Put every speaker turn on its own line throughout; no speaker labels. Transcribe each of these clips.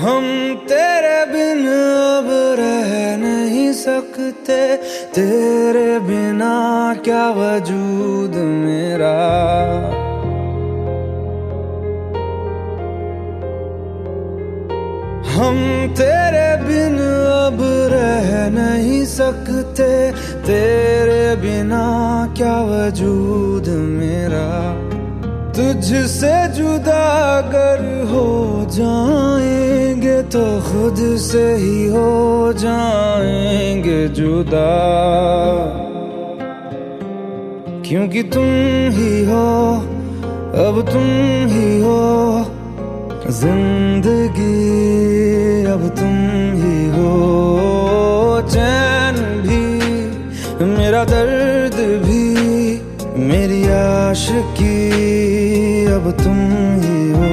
हम तेरे बिन अब रह नहीं सकते, तेरे बिना क्या वजूद मेरा। हम तेरे बिन अब रह नहीं सकते, तेरे बिना क्या वजूद मेरा। तुझसे जुदा अगर हो जाएंगे तो खुद से ही हो जाएंगे जुदा, क्योंकि तुम ही हो, अब तुम ही हो जिंदगी, अब तुम ही हो। चैन भी, मेरा दर्द भी, मेरी आशिकी, अब तुम ही हो।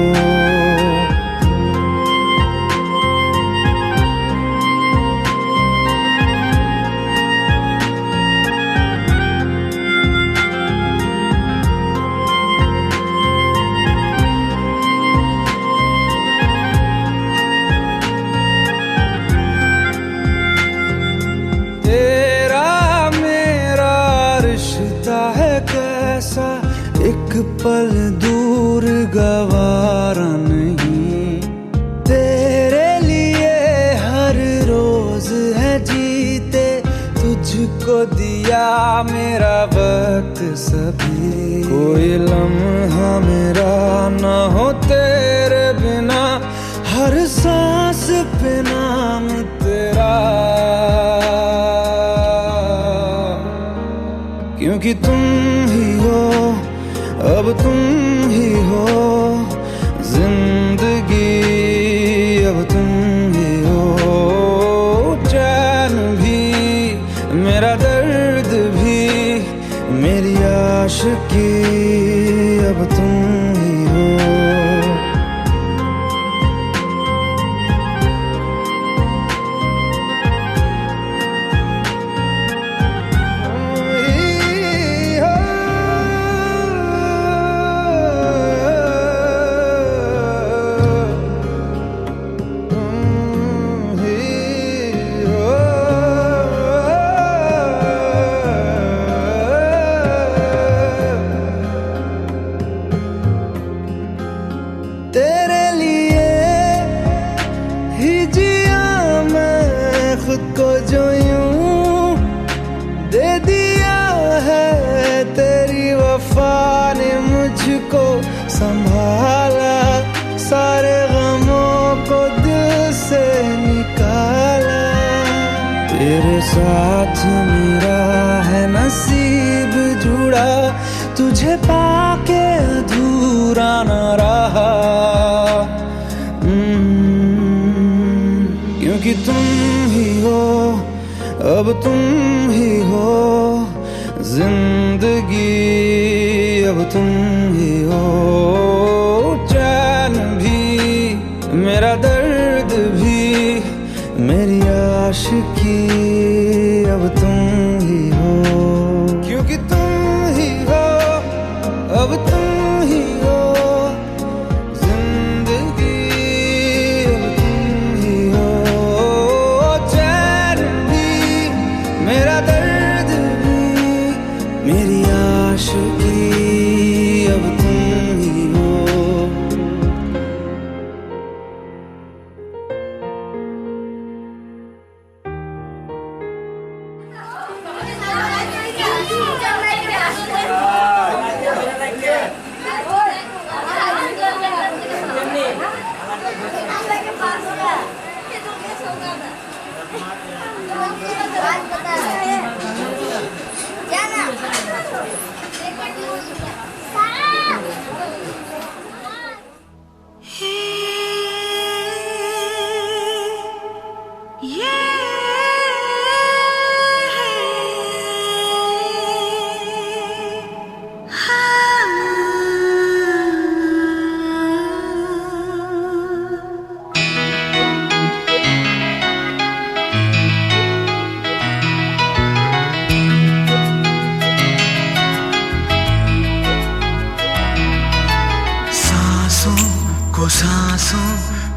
तेरा मेरा रिश्ता है कैसा, एक पल दूर गवारा नहीं। तेरे लिए हर रोज है जीते, तुझको दिया मेरा वक्त सभी। कोई लम्हा मेरा ना हो तेरे बिना, हर सांस पे नाम तेरा, क्योंकि तुम ही हो, अब तुम ही हो जिंदगी, अब तुम ही हो। चैन भी, मेरा दर्द भी, मेरी आशिकी, अब तुम ही हो। तेरे लिए ही जिया मैं खुद को, जो यूं दे दिया है तेरी वफा ने मुझको संभाला। सारे गमों को दिल से निकाला, तेरे साथ मेरा है नसीब जुड़ा, तुझे पाके अधूरा न रहा। क्योंकि तुम ही हो, अब तुम ही हो जिंदगी, अब तुम ही हो। चैन भी, मेरा दर्द भी, मेरी आशिकी, अब तुम ही हो। क्योंकि तुम ही हो, अब तुम ही हो जिंदगी, अब तुम ही हो। चैन भी, मेरा दर्द भी, मेरी आशिकी, अब तुम ही हो।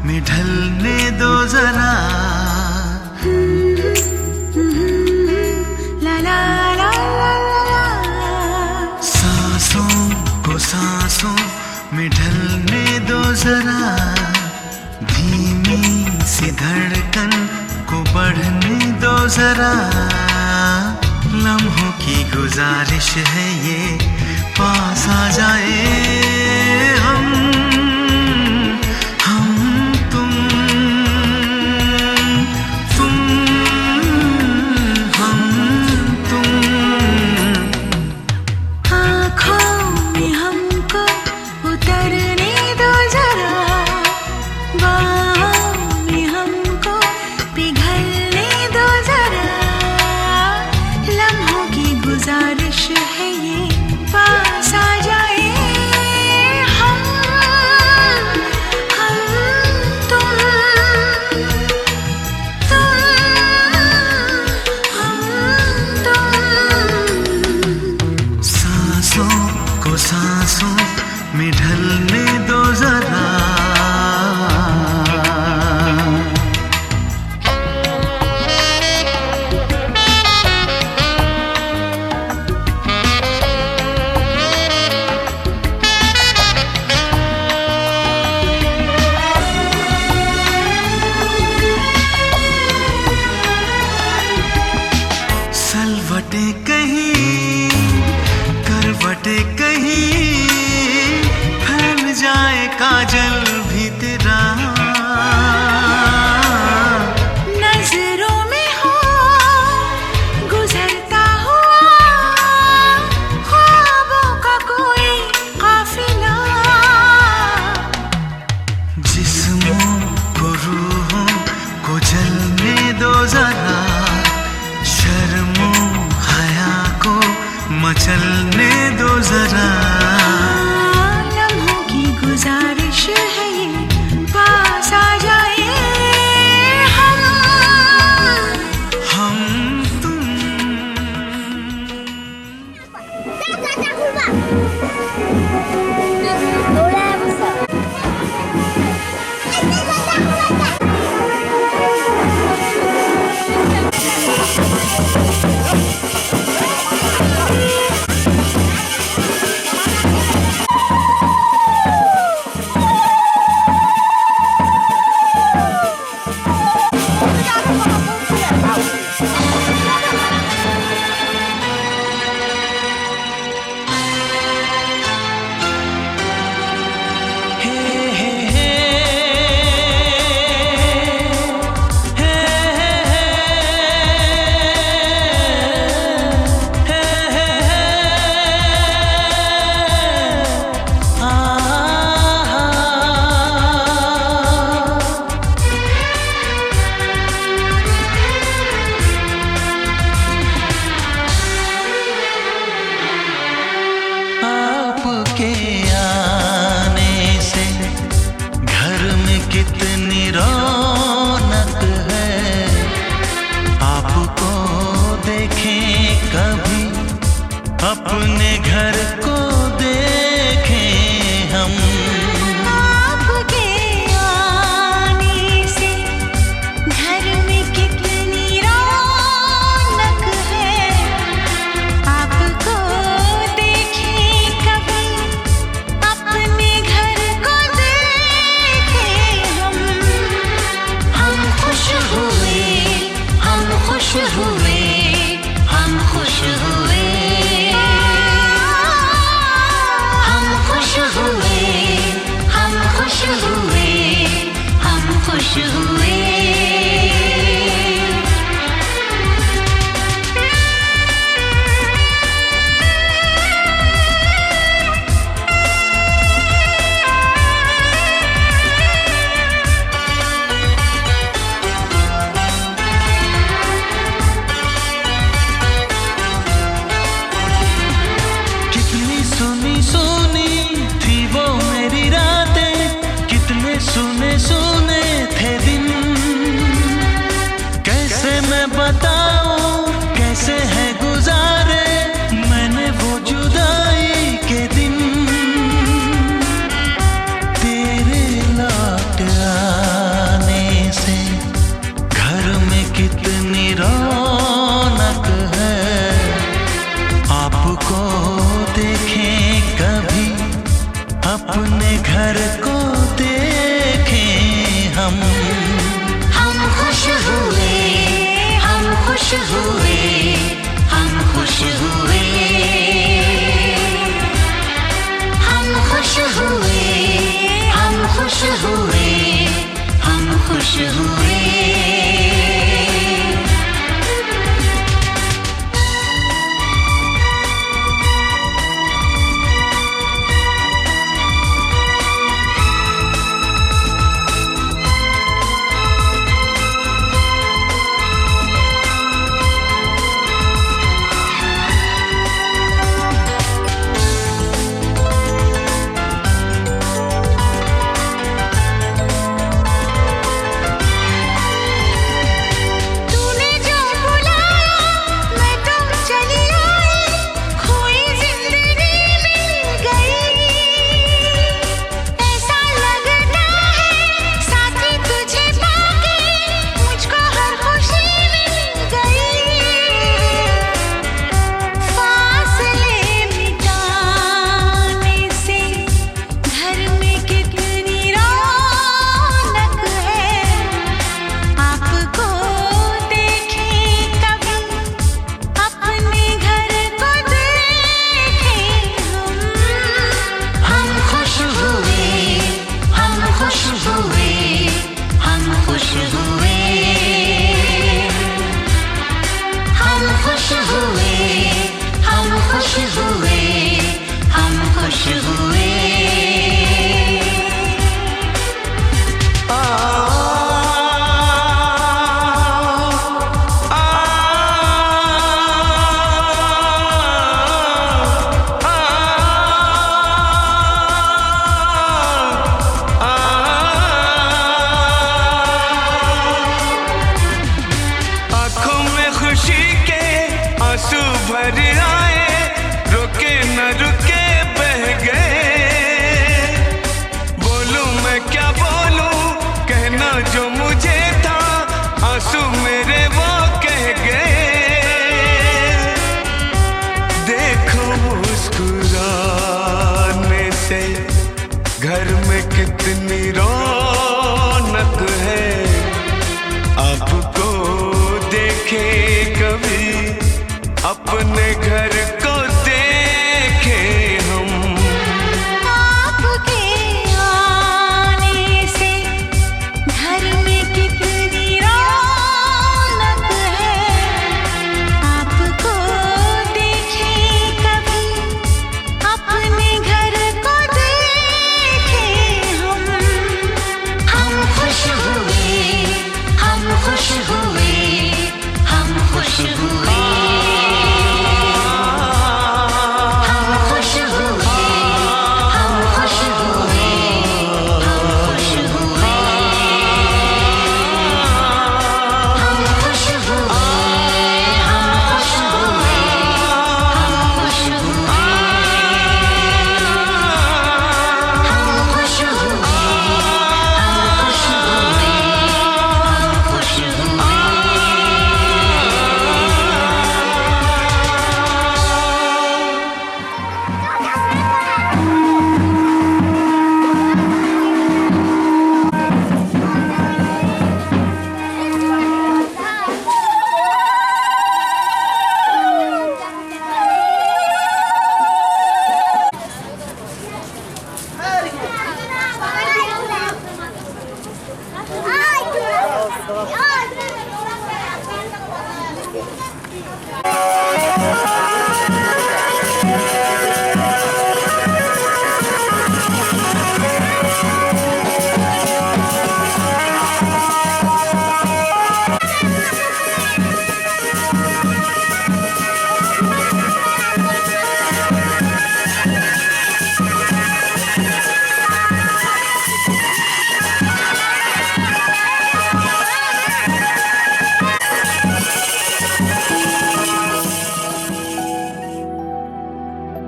में ढलने दो जरा।
ला ला ला ला ला।
सांसों को सांसों में ढलने दो जरा, धीमी सी धड़कन को बढ़ने दो जरा। लम्हों की गुजारिश है ये, पास आ जाए हम तुम हम तुम।
आँखों में हमको उतरने दो जरा, बाहों में हमको पिघलने दो जरा। लम्हों की गुजारिश है ये, पास आ जाए हम तुम हम तुम।
सांसों को सांसों में ढलने दो जरा। सलवटे कहीं करवटे कहीं, फैल जाए काजल भी तेरा।
नजरों में हो गुजरता हुआ ख्वाबों का कोई काफिला।
जिस्मों को रूहों को जलने दो जरा, शर्मो हया को मचलने दो जरा।
लम्हों की गुजारिश है ये, पास आ जाए
हम तुम।
आपके आने से घर में कितनी रौनक है, आपको देखें कभी अपने घर को देखें हम।
आपके आने से घर में कितनी रौनक है, आपको देखें कभी अपने घर को देखें हम। हम खुश हुए, हम खुश हुए, हम खुश हुए।
को देखें कभी, अपने घर को देखें हम
खुश हुए, हम खुश हुए, हम खुश हुए, हम खुश हुए, हम खुश हुए, हम खुश हुए।
घर में कितनी रौनक है, आपको देखे कभी, अपने घर को देखे हम।
आपके आने से घर में कितनी रौनक है, आपको देखे कभी, अपने घर को देखे हम। हम खुश हुए, हम खुश हुए, हम खुश हुए, हम खुश हुए, हम खुश हुए, हम खुश हुए, हम खुश हुए, हम खुश हुए, हम खुश हुए, हम खुश हुए, हम खुश हुए, हम खुश हुए।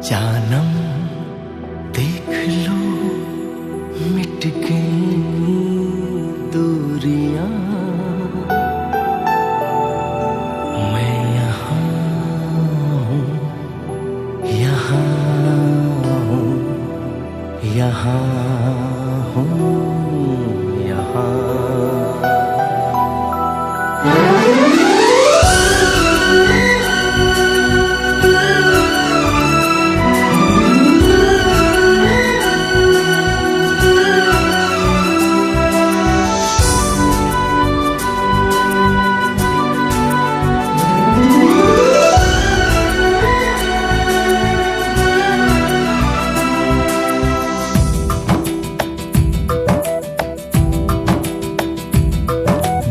जानम देख लो मिट गई दूरियां, मैं यहाँ हूँ यहाँ हूँ, यहाँ हूँ, यहाँ।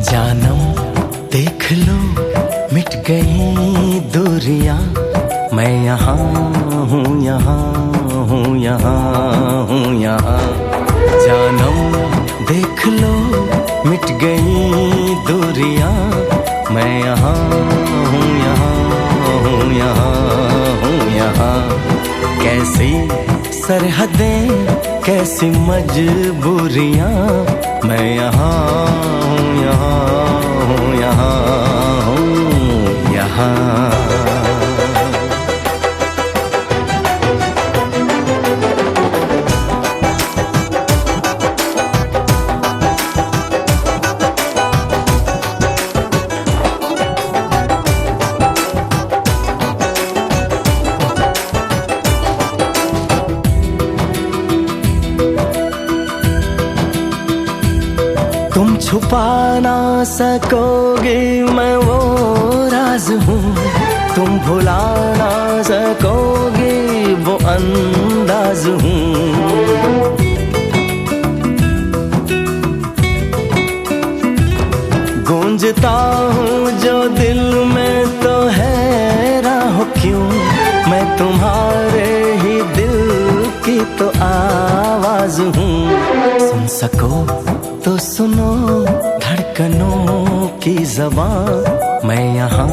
जानम देख लो मिट गई दूरियां, मैं यहाँ हूँ, यहाँ हूँ, यहाँ हूँ, यहाँ। जानम देख लो मिट गई दूरियां, मैं यहाँ हूँ, यहाँ हूँ, यहाँ हूँ, यहाँ। कैसी सरहदें कैसी मजबूरियां, मैं यहाँ हूँ, यहाँ हूँ, यहाँ हूँ, यहाँ। तुम छुपा ना सकोगे मैं वो राज हूँ, तुम भुला ना सकोगे वो अंदाज हूँ। गूंजता हूँ जो दिल में तो हैरान हो क्यों, मैं तुम्हारे ही दिल की तो आवाज हूँ। सुन सको तो सुनो धड़कनों की ज़बान, मैं यहाँ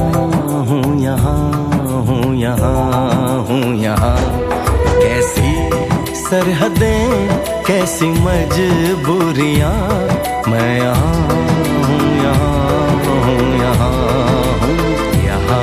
हूँ, यहाँ हूँ, यहाँ हूँ, यहाँ। कैसी सरहदें कैसी मजबूरियाँ, मैं यहाँ हूँ, यहाँ हूँ, यहाँ हूँ, यहाँ।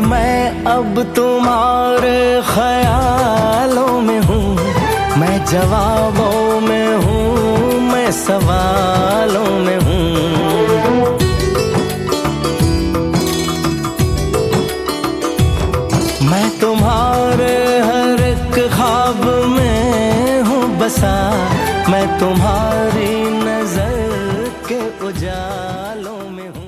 मैं अब तुम्हारे ख्यालों में हूँ, मैं जवाबों में हूँ, मैं सवालों में हूँ। मैं तुम्हारे हर एक ख्वाब में हूँ बसा, मैं तुम्हारी नजर के उजालों में हूँ।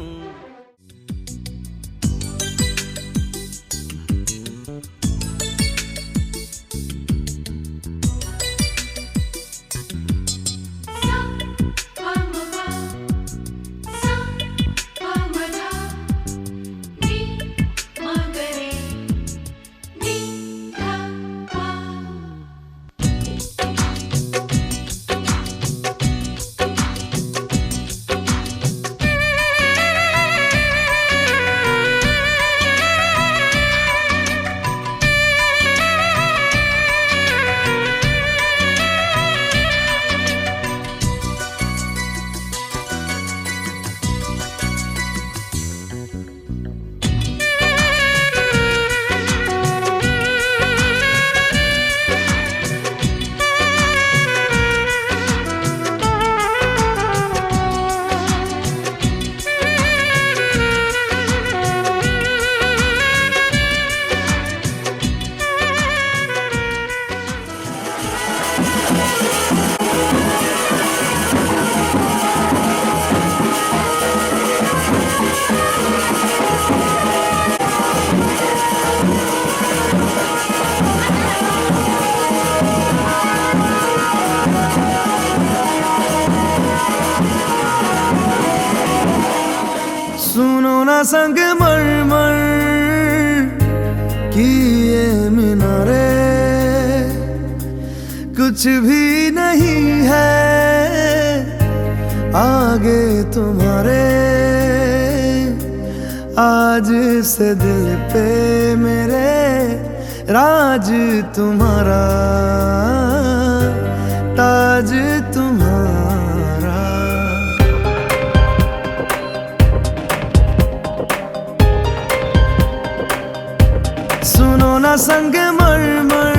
सुनो ना संग मरमर की ये मीनारे, कुछ भी नहीं है आगे तुम्हारे। आज से दिल पे मेरे राज तुम्हारा, ताज तुम्हारा। सुनो ना संग मरमर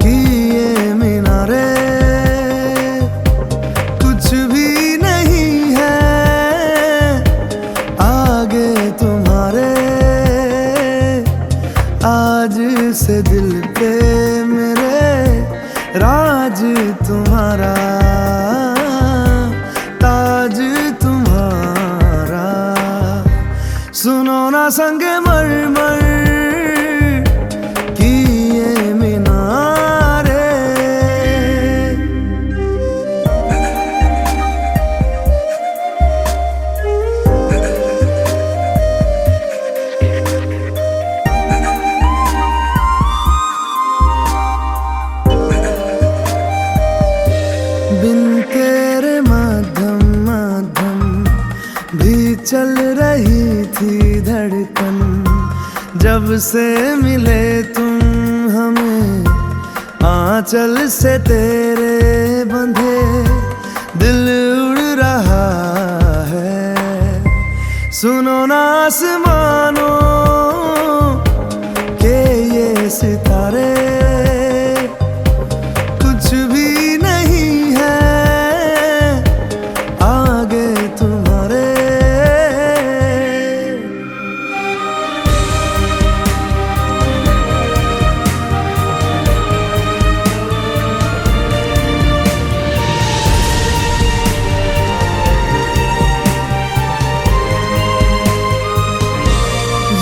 की ये मीनारे, कुछ भी नहीं है आगे तुम्हारे। आज से दिल पे मेरे राज तुम्हारा, ताज तुम्हारा। सुनो ना संग मरमर की ये मीनारे। बिन तेरे माध्यम माध्यम भी चल रही थी धड़कन। जब से मिले तुम हमें आंचल से तेरे बंधे, दिल उड़ रहा है। सुनो ना आसमानों के ये सितारे, कुछ भी नहीं है आगे तुम्हारे।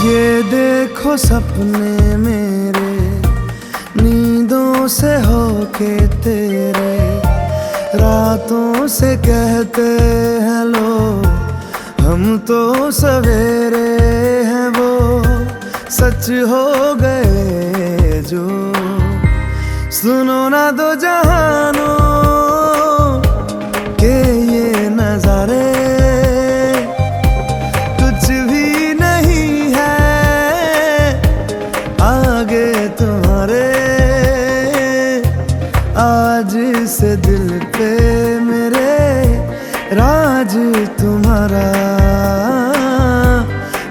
ये देखो सपने मेरे नींदों से होके तेरे, रातों से कहते हैं लोग हम तो सवेरे हैं। वो सच हो गए जो, सुनो ना दो जहानों के ये नजारे, कुछ भी नहीं है आगे तुम्हारे। आज से दिल पे मेरे राज तुम्हारा,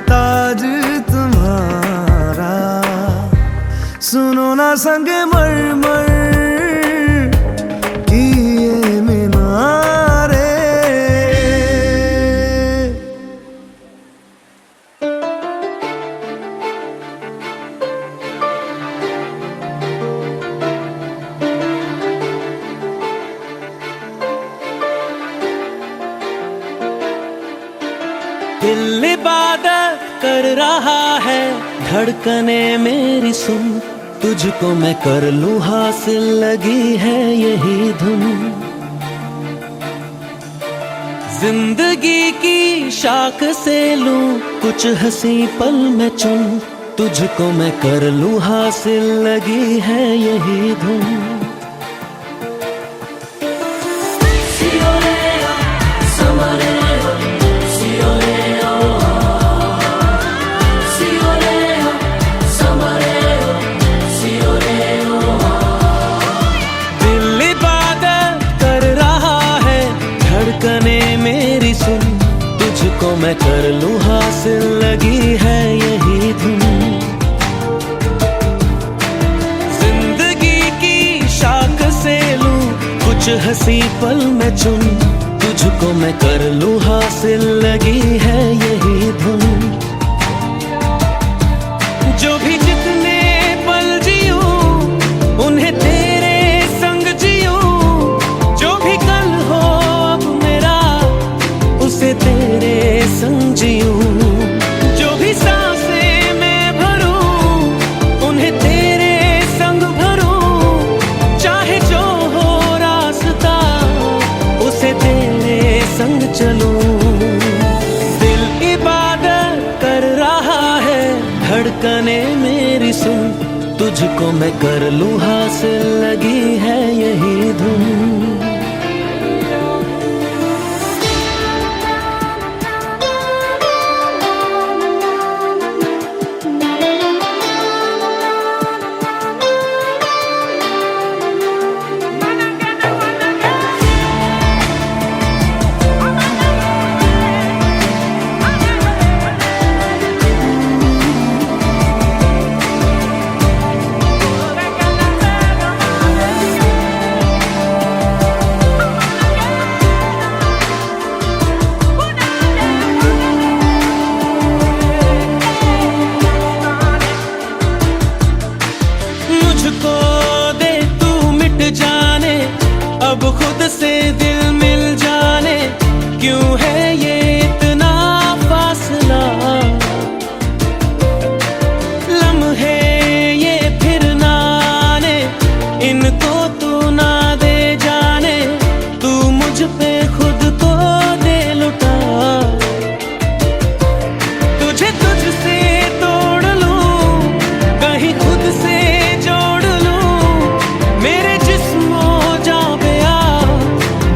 ताज तुम्हारा। सुनो ना संग मरमर की ये मीनारे।
दिल इबादत कर रहा है, धड़कने मेरी सुन। तुझको मैं कर लूं हासिल, लगी है यही धुन। जिंदगी की शाख से लूं कुछ हंसी पल में चुन। तुझको मैं कर लूं हासिल, लगी है यही धुन। मेरी सुन, तुझको मैं कर लूं हासिल, लगी है यही धुन। जिंदगी की शाख से लूं कुछ हंसी पल में चुन। तुझको मैं कर लूं हासिल, लगी है यही धुन। जो भी जितने पल जियूं उन्हें तेरे संग जियूं। जो भी कल हो अब मेरा उसे तेरे संग जियूं। जो भी सांसें मैं भरूं उन्हें तेरे संग भरूं। चाहे जो हो रास्ता उसे तेरे संग चलूं। धड़कने मेरी सुन, तुझको मैं कर लूं हासिल, लगी है यही धुन। मुझको दे तू मिट जाने, अब खुद से दिल मिल जाने, क्यों है ये इतना फासला। लम्हे ये फिर ना आने, इनको तू ना दे जाने, तू मुझ पे खुद को दे लुटा। तुझे तुझसे तोड़ लूं, कहीं खुद से जोड़ लूं, मेरे जिस्मो जा पे आ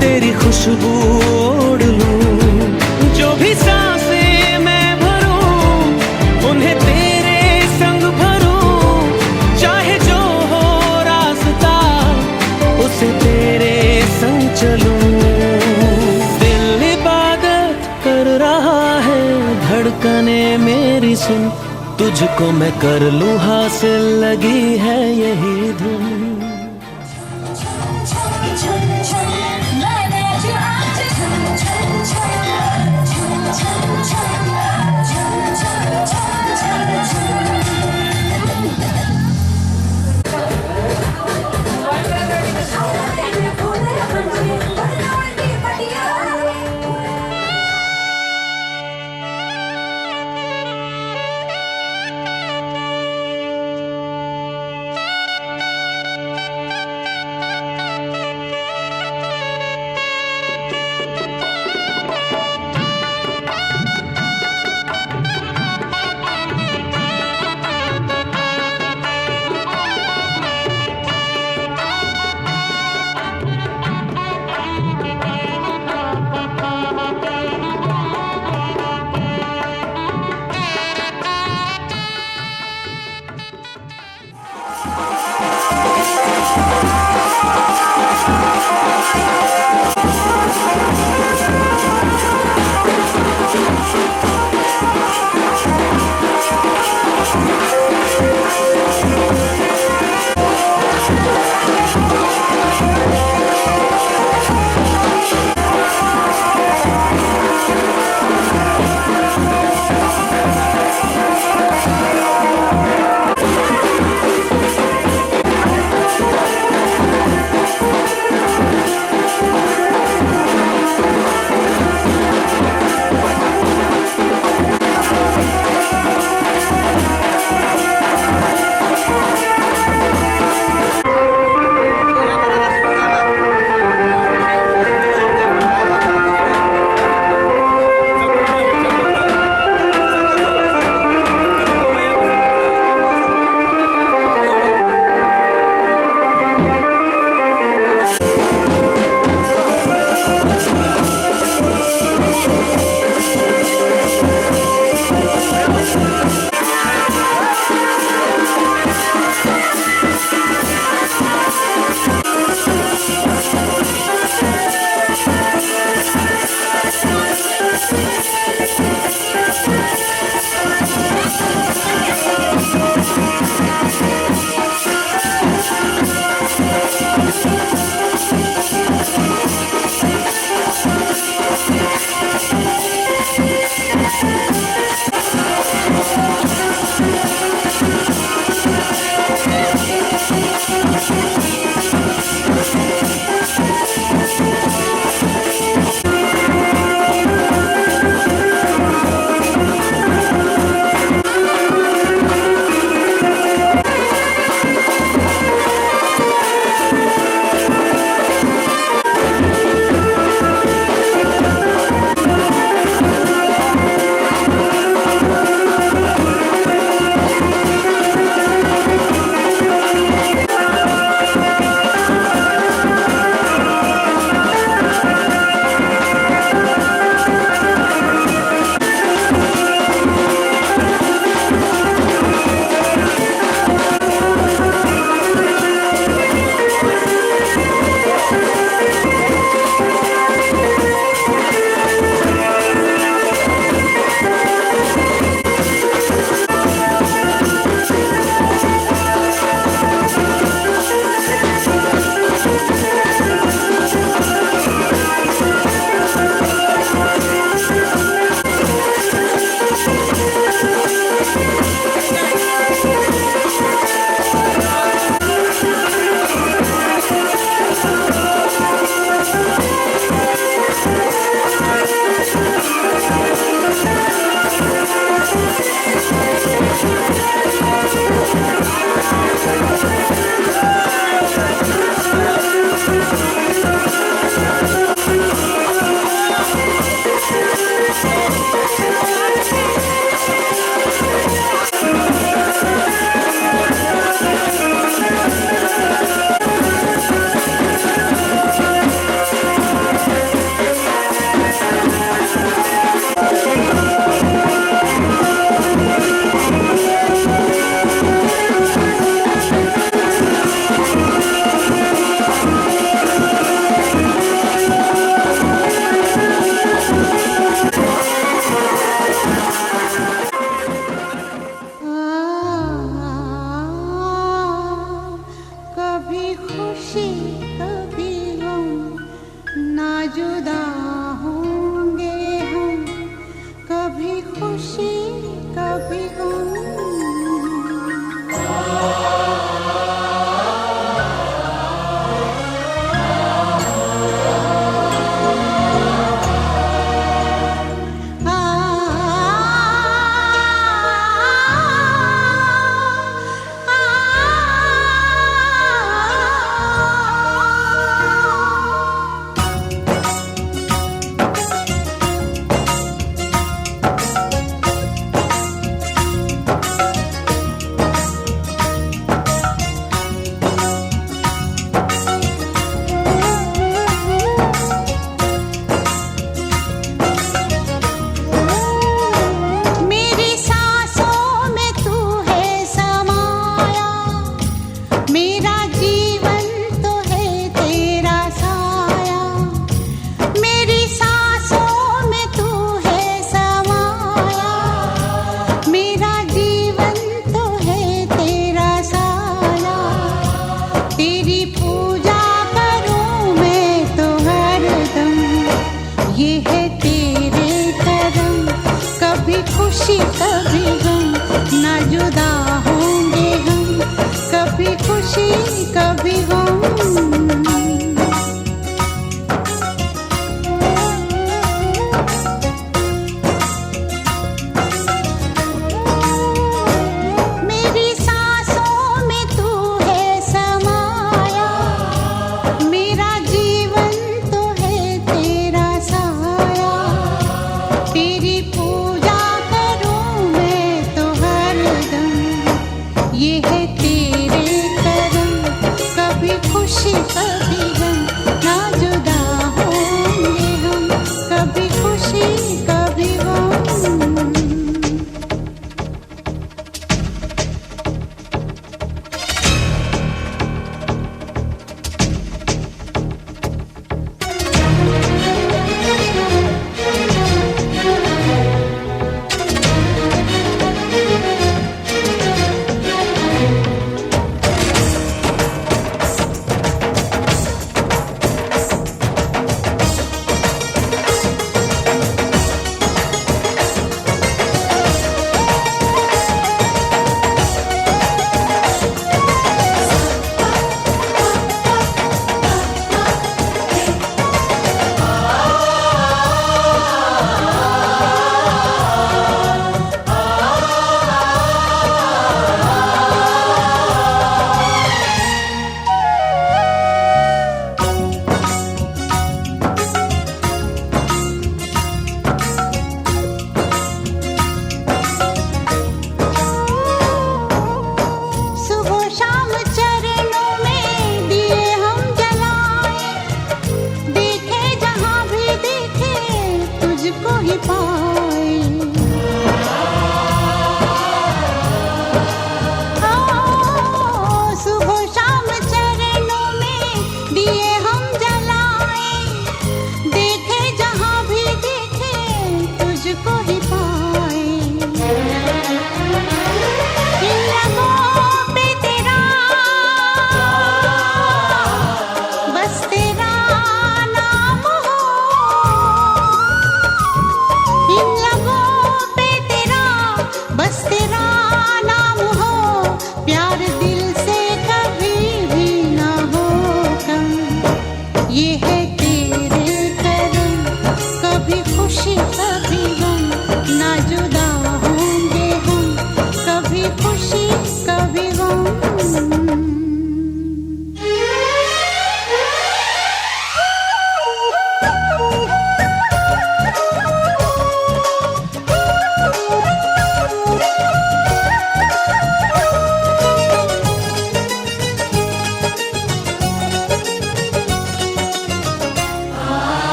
तेरी खुशबू ओढ़ लूं। जो भी सांसें मैं भरूं, उन्हें तेरे संग भरूं, चाहे जो हो रास्ता उसे तेरे संग चलूं। दिल इबादत कर रहा है, धड़कने मेरी सुन, तुझको मैं कर लूं हासिल, लगी है यही धुन।
खुशी कभी गम, ना जुदा होंगे हम, कभी खुशी कभी गम। ये है तेरे करम, कभी खुशी कभी गम, ना जुदा होंगे हम, कभी खुशी कभी गम।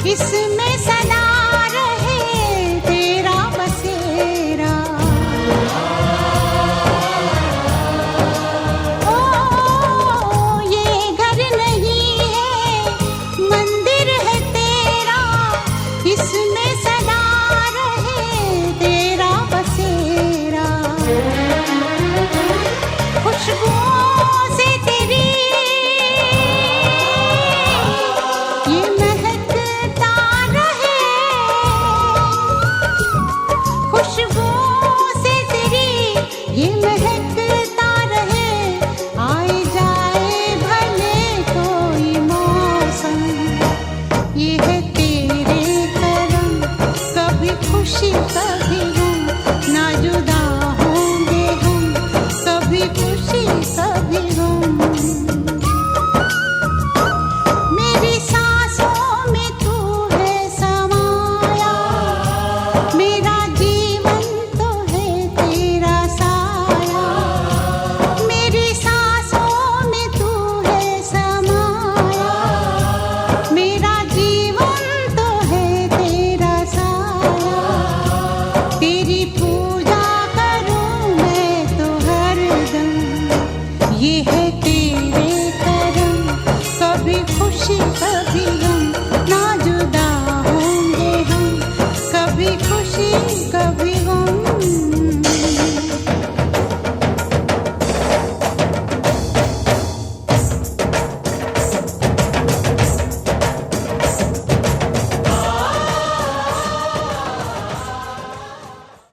इसमें सदा रहे तेरा बसेरा। ओ ये घर नहीं है मंदिर है तेरा, इसमें सदा रहे तेरा बसेरा। खुशबुओं से तेरी ये महकता रहे, आए जाए भले कोई मौसम। ये है तेरे करम, कभी खुशी कभी गम, ना जुदा होंगे हम, कभी खुशी कभी गम। मेरी सांसों में तू है समाया, मेरा जीवन तो है तेरा साया। मेरी सांसों में तू है समाया, मेरा जीवन तो है तेरा साया। तेरी पूजा करूं मैं तो हरदम, ये है तेरे करम, कभी खुशी